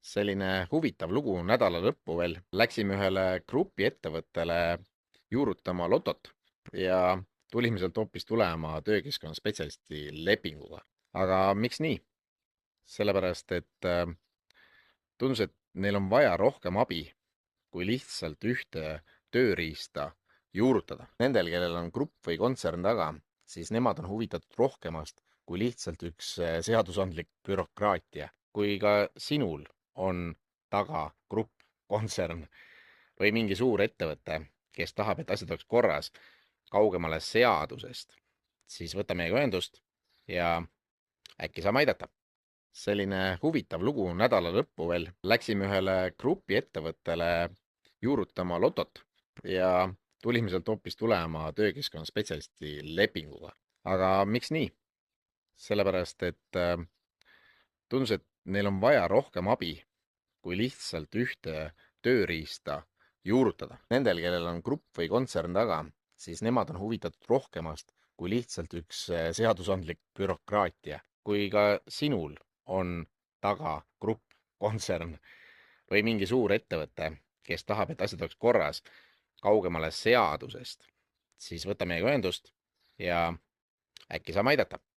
Selline huvitav lugu nädala lõppu veel. Läksime ühele grupiettevõttele juurutama lotot ja tulime sealt hoopis tulema töökeskkonna spetsialisti lepinguga. Aga miks nii? Sellepärast, et tundus, et neil on vaja rohkem abi kui lihtsalt ühte tööriista juurutada. Nendel, kellel on grupp või kontsern taga, siis nemad on huvitatud rohkemast kui lihtsalt üks seadusandlik bürokraatia. Kui ka sinul on taga grupp, kontsern või mingi suur ettevõte, kes tahab, et asjad oleks korras, kaugemale seadusest, siis võta meiega ühendust ja äkki saame aidata. Selline huvitav lugu nädala lõppu veel. Läksime ühele grupiettevõttele juurutama lotot ja tulime sealt hoopis tulema töökeskkonna spetsialisti lepinguga. Aga miks nii? Sellepärast, et tundus, et neil on vaja rohkem abi kui lihtsalt ühte tööriista juurutada. Nendel, kellel on grupp või kontsern taga, siis nemad on huvitatud rohkemast kui lihtsalt üks seadusandlik bürokraatia. Kui ka sinul on taga grupp, kontsern või mingi suur ettevõte, kes tahab, et asjad oleks korras, kaugemale seadusest, siis võta meiega ühendust ja äkki saame aidata.